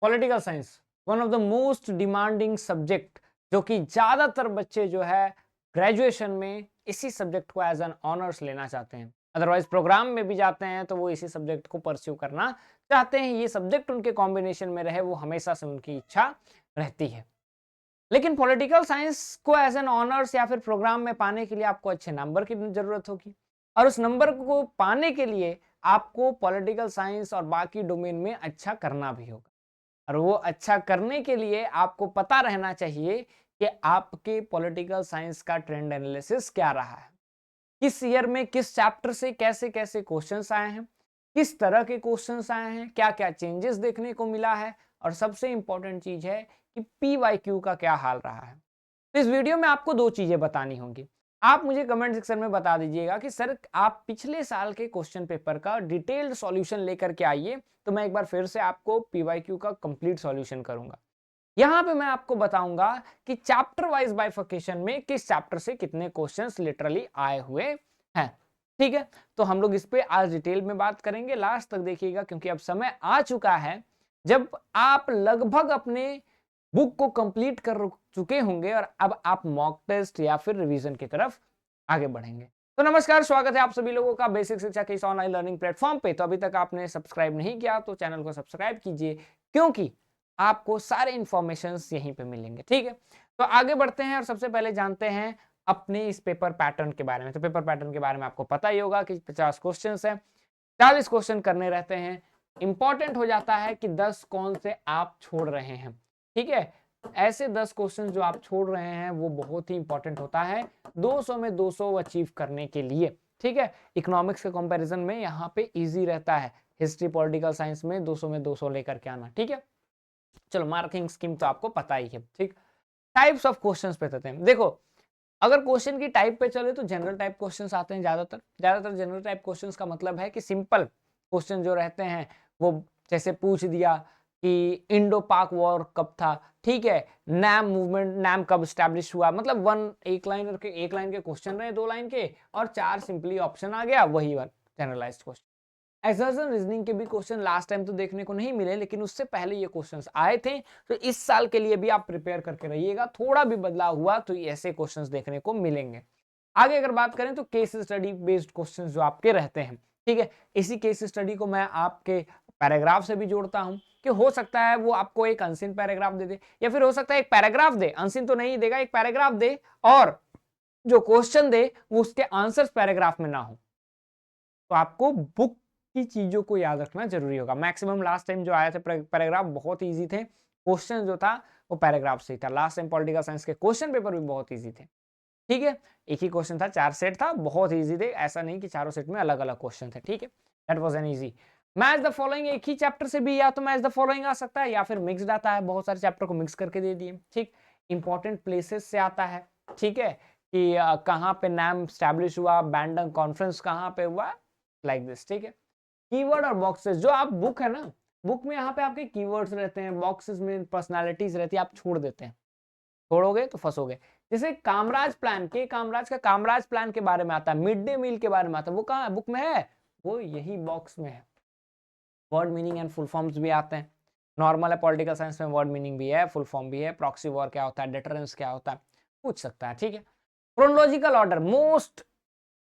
Political science one of the most demanding subject, जो कि ज्यादातर बच्चे जो है ग्रेजुएशन में इसी सब्जेक्ट को एज एन ऑनर्स लेना चाहते हैं। अदरवाइज प्रोग्राम में भी जाते हैं तो वो इसी सब्जेक्ट को परस्यू करना चाहते हैं। ये सब्जेक्ट उनके कॉम्बिनेशन में रहे, वो हमेशा से उनकी इच्छा रहती है। लेकिन पॉलिटिकल साइंस को एज एन ऑनर्स या फिर प्रोग्राम में पाने के लिए आपको अच्छे नंबर की जरूरत होगी, और उस नंबर को पाने के लिए आपको पॉलिटिकल साइंस और बाकी डोमेन में अच्छा करना भी होगा। और वो अच्छा करने के लिए आपको पता रहना चाहिए कि आपके पॉलिटिकल साइंस का ट्रेंड एनालिसिस क्या रहा है, किस ईयर में किस चैप्टर से कैसे कैसे क्वेश्चंस आए हैं, किस तरह के क्वेश्चंस आए हैं, क्या क्या चेंजेस देखने को मिला है, और सबसे इंपॉर्टेंट चीज है कि PYQ का क्या हाल रहा है। तो इस वीडियो में आपको दो चीजें बतानी होंगी। आप मुझे कमेंट सेक्शन में बता दीजिएगा कि सर आप पिछले साल के क्वेश्चन पेपर का डिटेल्ड सॉल्यूशन लेकर के आइए, तो मैं एक बार फिर से आपको PYQ का कंप्लीट सॉल्यूशन करूंगा। यहां पे मैं आपको बताऊंगा कि चैप्टर वाइज बाइफर्केशन में किस चैप्टर से कितने क्वेश्चंस लिटरली आए हुए हैं। ठीक है, तो हम लोग इस पे आज डिटेल में बात करेंगे, लास्ट तक देखिएगा, क्योंकि अब समय आ चुका है जब आप लगभग अपने बुक को कंप्लीट कर चुके होंगे और अब आप मॉक टेस्ट या फिर रिवीजन की तरफ आगे बढ़ेंगे। तो नमस्कार, स्वागत है आप सभी लोगों का बेसिक शिक्षा के इस ऑनलाइन लर्निंग प्लेटफॉर्म पे। तो अभी तक आपने सब्सक्राइब नहीं किया तो चैनल को सब्सक्राइब कीजिए, क्योंकि आपको सारे इंफॉर्मेशन यहीं पे मिलेंगे। ठीक है, तो आगे बढ़ते हैं और सबसे पहले जानते हैं अपने इस पेपर पैटर्न के बारे में। तो पेपर पैटर्न के बारे में आपको पता ही होगा कि 50 क्वेश्चन है, 40 क्वेश्चन करने रहते हैं। इंपॉर्टेंट हो जाता है कि 10 कौन से आप छोड़ रहे हैं। ठीक है, ऐसे 10 क्वेश्चन जो आप छोड़ रहे हैं वो बहुत ही इंपॉर्टेंट होता है 200 में 200 अचीव करने के लिए। ठीक है, इकोनॉमिक्स के कंपैरिजन में यहाँ पे इजी रहता है, हिस्ट्री पॉलिटिकल साइंस में 200 में 200 लेकर के आना। ठीक है, चलो मार्किंग स्कीम तो आपको पता ही है। ठीक, टाइप्स ऑफ क्वेश्चंस पे चलते हैं। देखो, अगर क्वेश्चन की टाइप पे चले तो जनरल टाइप क्वेश्चंस आते हैं ज्यादातर जनरल टाइप क्वेश्चंस का मतलब है कि सिंपल क्वेश्चन जो रहते हैं वो जैसे पूछ दिया कि इंडो पाक वॉर कब था। ठीक है, नैम मूवमेंट, नैम कब स्टैब्लिश हुआ, मतलब एक लाइन के क्वेश्चन रहे, 2 लाइन के, और 4 सिंपली ऑप्शन आ गया, वही जनरलाइज्ड क्वेश्चन। एक्सर्शन रीजनिंग के भी क्वेश्चन लास्ट टाइम तो देखने को नहीं मिले, लेकिन उससे पहले ये क्वेश्चंस आए थे, तो इस साल के लिए भी आप प्रिपेयर करके रहिएगा। थोड़ा भी बदलाव हुआ तो ऐसे क्वेश्चंस देखने को मिलेंगे। आगे अगर बात करें तो केस स्टडी बेस्ड क्वेश्चंस जो आपके रहते हैं। ठीक है, इसी केस स्टडी को मैं आपके पैराग्राफ से भी जोड़ता हूं कि हो सकता है वो आपको एक अनसीन पैराग्राफ दे दे, या फिर हो सकता है एक पैराग्राफ दे, अनसीन तो नहीं देगा, एक पैराग्राफ दे और जो क्वेश्चन दे वो उसके आंसर्स पैराग्राफ में ना हो। तो आपको बुक की चीजों को याद रखना जरूरी होगा। मैक्सिमम लास्ट टाइम जो आए थे पैराग्राफ बहुत इजी थे, क्वेश्चन जो था वो पैराग्राफ से ही था। लास्ट टाइम पॉलिटिकल साइंस के क्वेश्चन पेपर भी बहुत इजी थे। ठीक है, एक ही क्वेश्चन था, 4 सेट था, बहुत इजी थे, ऐसा नहीं कि चारों सेट में अलग अलग क्वेश्चन थे। ठीक है, that was an easy. Match the following एक ही चैप्टर से भी या तो मैच द फॉलोइंग आ सकता है, या फिर मिक्स्ड आता है, बहुत सारे चैप्टर को मिक्स करके दे दिए। ठीक, इंपॉर्टेंट प्लेसेस से आता है। ठीक है, कि कहाँ पे नाम स्टैब्लिश हुआ, बैंडन कॉन्फ्रेंस कहाँ पे हुआ, लाइक दिस। ठीक है, कीवर्ड और बॉक्सेस, जो आप बुक है ना, बुक में यहाँ पे आपके कीवर्ड्स रहते हैं, बॉक्सेस में पर्सनालिटीज रहती है, आप छोड़ देते हैं, छोड़ोगे तो फंसोगे। जैसे कामराज प्लान के कामराज प्लान के बारे में आता है, मिड डे मील के बारे में आता है, वो कहाँ है, बुक में है, वो यही बॉक्स में है। Word meaning and full forms भी आते हैं, नॉर्मल है पॉलिटिकल साइंस में, वर्ड मीनिंग भी है, फुल फॉर्म भी है, प्रॉक्सी वॉर क्या होता है, डिटरेंस क्या होता है, पूछ सकता है। ठीक है, क्रोनोलॉजिकल ऑर्डर मोस्ट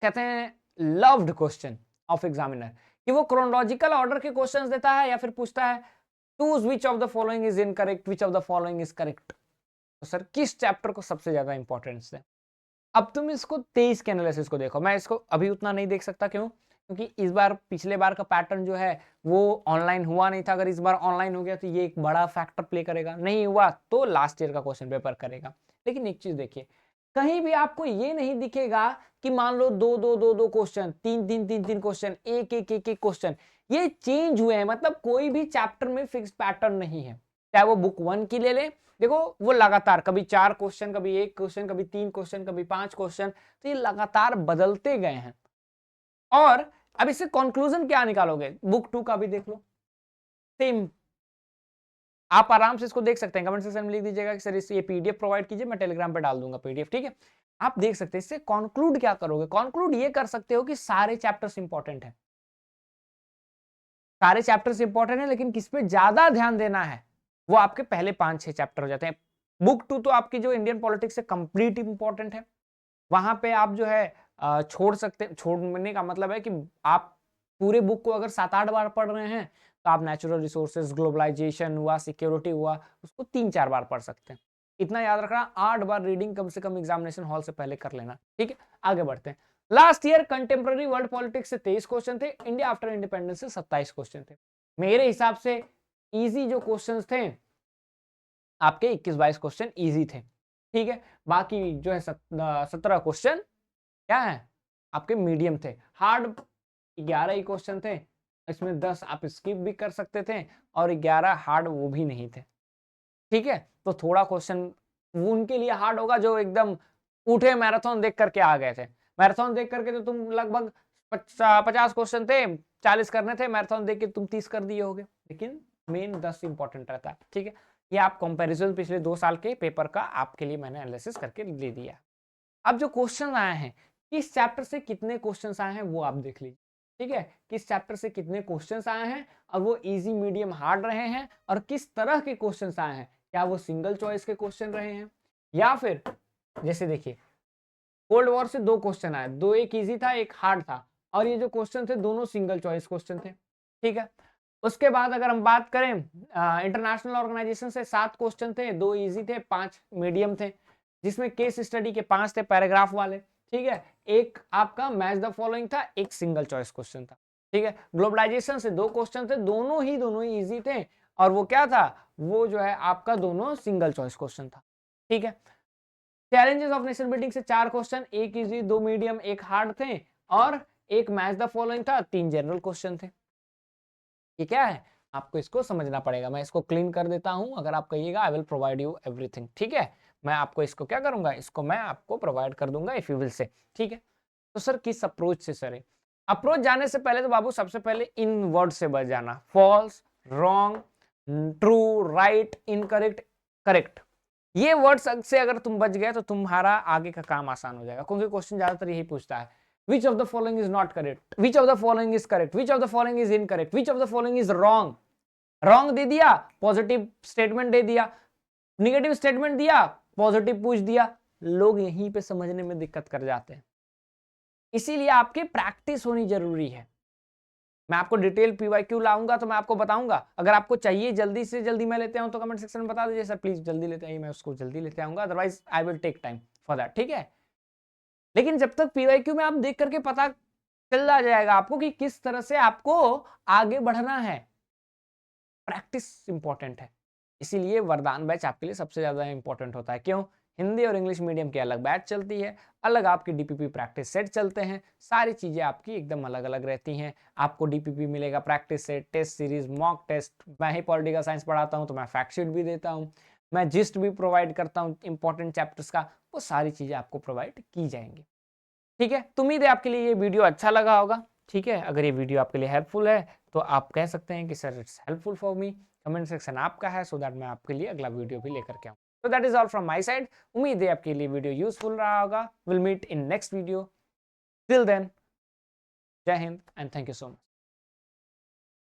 कहते हैं लव्ड क्वेश्चन ऑफ एग्जामिनर, कि वो क्रोनोलॉजिकल ऑर्डर के क्वेश्चंस देता है या फिर पूछता है choose which of the following is incorrect, which of the following is correct. तो सर किस चैप्टर को सबसे ज्यादा इंपॉर्टेंस है। अब तुम इसको 23 के एनालिसिस को देखो, मैं इसको अभी उतना नहीं देख सकता, क्यों, क्योंकि इस बार पिछले बार का पैटर्न जो है वो ऑनलाइन हुआ नहीं था। अगर इस बार ऑनलाइन हो गया तो ये एक बड़ा फैक्टर प्ले करेगा, नहीं हुआ तो लास्ट ईयर का क्वेश्चन पेपर करेगा। लेकिन एक चीज देखिए, कहीं भी आपको ये नहीं दिखेगा कि मान लो दो दो दो दो क्वेश्चन, तीन क्वेश्चन, एक क्वेश्चन ये चेंज हुए हैं, मतलब कोई भी चैप्टर में फिक्स पैटर्न नहीं है। चाहे वो बुक 1 की ले ले, देखो वो लगातार कभी 4 क्वेश्चन, कभी 1 क्वेश्चन, कभी 3 क्वेश्चन, कभी 5 क्वेश्चन, तो ये लगातार बदलते गए हैं। और अब इससे कंक्लूजन क्या निकालोगे, बुक 2 का भी देख लो, सेम। आप आराम से इसको देख सकते हैं, कमेंट सेक्शन में लिख दीजिएगा कि सर इस ये पीडीएफ प्रोवाइड कीजिए, मैं टेलीग्राम पे डाल दूंगा पीडीएफ। ठीक है, आप देख सकते हैं। इससे कंक्लूड क्या करोगे, कंक्लूड ये कर सकते हो कि सारे चैप्टर्स इंपॉर्टेंट है, सारे चैप्टर्स इंपॉर्टेंट है, लेकिन किस पे ज्यादा ध्यान देना है वो आपके पहले 5-6 चैप्टर हो जाते हैं। बुक 2 तो आपकी जो इंडियन पॉलिटिक्स है कंप्लीट इंपॉर्टेंट है। वहां पे आप जो है छोड़ सकते, छोड़ने का मतलब है कि आप पूरे बुक को अगर 7-8 बार पढ़ रहे हैं तो आप नेचुरल रिसोर्सेज, ग्लोबलाइजेशन हुआ, सिक्योरिटी हुआ, उसको 3-4 बार पढ़ सकते हैं। इतना याद रखना, 8 बार रीडिंग कम से कम एग्जामिनेशन हॉल से पहले कर लेना। ठीक है, आगे बढ़ते हैं। Last year contemporary world politics से 23 क्वेश्चन थे, इंडिया आफ्टर इंडिपेंडेंस से 27 क्वेश्चन थे। मेरे हिसाब से इजी जो क्वेश्चन थे आपके 21-22 क्वेश्चन इजी थे। ठीक है, बाकी जो है 17 क्वेश्चन क्या है आपके मीडियम थे। हार्ड 11 ही क्वेश्चन थे, इसमें 10 आप स्किप भी कर सकते थे और 11 हार्ड वो भी नहीं थे। ठीक है, तो थोड़ा क्वेश्चन उनके लिए हार्ड होगा जो एकदम उठे मैराथन देख करके आ गए थे। मैराथन देख करके तो तुम लगभग 50 क्वेश्चन थे, 40 करने थे, मैराथन देख के तुम 30 कर दिए होगे, लेकिन मेन 10 इंपॉर्टेंट रहता है। ठीक है, ये आप कंपैरिजन पिछले 2 साल के पेपर का आपके लिए मैंने एनालिसिस करके दे दिया। अब जो क्वेश्चन आए हैं, किस चैप्टर से कितने क्वेश्चंस आए हैं वो आप देख लीजिए। ठीक है, किस चैप्टर से कितने क्वेश्चंस आए हैं और वो इजी, मीडियम, हार्ड रहे हैं, और किस तरह के क्वेश्चंस आए हैं, क्या वो सिंगल चॉइस के क्वेश्चन रहे हैं या फिर जैसे देखिए कोल्ड वॉर से 2 क्वेश्चन आए, दो एक इजी था एक हार्ड था, और ये जो क्वेश्चन थे दोनों सिंगल चॉइस क्वेश्चन थे। ठीक है, उसके बाद अगर हम बात करें इंटरनेशनल ऑर्गेनाइजेशन से 7 क्वेश्चन थे, 2 इजी थे, 5 मीडियम थे, जिसमें केस स्टडी के 5 थे पैराग्राफ वाले। ठीक है, एक आपका मैच द फॉलोइंग था, एक सिंगल चॉइस क्वेश्चन था। ठीक है, ग्लोबलाइजेशन से 2 क्वेश्चन थे, दोनों ही इजी थे, और वो क्या था, वो जो है आपका दोनों सिंगल चॉइस क्वेश्चन था। ठीक है, चैलेंजेस ऑफ नेशन बिल्डिंग से 4 क्वेश्चन, एक इजी, 2 मीडियम, एक हार्ड थे, और एक मैच द फॉलोइंग था, 3 जनरल क्वेश्चन थे। ये क्या है, आपको इसको समझना पड़ेगा। मैं इसको क्लीन कर देता हूं, अगर आप कहिएगा I will provide you everything. ठीक है, मैं आपको इसको क्या करूंगा, इसको मैं आपको प्रोवाइड कर दूंगा इफ यू विल से। ठीक है, तो सर किस अप्रोच से सर, अप्रोच जाने से पहले तो बाबू सबसे पहले इन वर्ड से बच जाना, false, wrong, true, right, incorrect, correct. ये वर्ड्स से अगर तुम बच गए तो तुम्हारा आगे का काम आसान हो जाएगा, क्योंकि क्वेश्चन ज्यादातर यही पूछता है, which of the following is not correct, which of the following is correct, which of the following is incorrect, which of the following is wrong। Wrong दे दिया, पॉजिटिव स्टेटमेंट दे दिया, निगेटिव स्टेटमेंट दिया, positive पूछ दिया, लोग यहीं पे समझने में दिक्कत कर जाते हैं। इसीलिए आपकी प्रैक्टिस होनी जरूरी है। मैं आपको डिटेल पीवाईक्यू लाऊंगा तो मैं आपको बताऊंगा, अगर आपको चाहिए जल्दी से जल्दी मैं लेते आऊं तो कमेंट सेक्शन में बता दीजिए सर प्लीज जल्दी लेते आइए, मैं उसको जल्दी लेते आऊंगा, otherwise I will take time for that. ठीक है, लेकिन जब तक पीवाईक्यू में आप देख करके पता चल जाएगा आपको कि किस तरह से आपको आगे बढ़ना है, प्रैक्टिस इंपॉर्टेंट है। इसीलिए वरदान बैच आपके लिए सबसे ज्यादा इंपॉर्टेंट होता है। क्यों, हिंदी और इंग्लिश मीडियम की अलग बैच चलती है, अलग आपकी डीपीपी प्रैक्टिस सेट चलते हैं, सारी चीजें आपकी एकदम अलग अलग रहती हैं। आपको डीपीपी मिलेगा, practice set, test series, mock test, मैं ही पॉलिटिकल साइंस पढ़ाता हूँ तो मैं फैक्ट शीट भी देता हूँ, मैं जिस्ट भी प्रोवाइड करता हूँ इंपॉर्टेंट चैप्टर्स का, वो सारी चीजें आपको प्रोवाइड की जाएंगी। ठीक है, तो उम्मीद है आपके लिए ये वीडियो अच्छा लगा होगा। ठीक है, अगर ये वीडियो आपके लिए हेल्पफुल है तो आप कह सकते हैं कि sir it's helpful for me, comment section आपका है, सो दैट मैं आपके लिए अगला वीडियो भी लेकर के आऊँ। तो that is all from my side, उम्मीद है आपके लिए वीडियो यूजफुल रहा होगा। Will meet in next video, till then Jai Hind and thank you so much.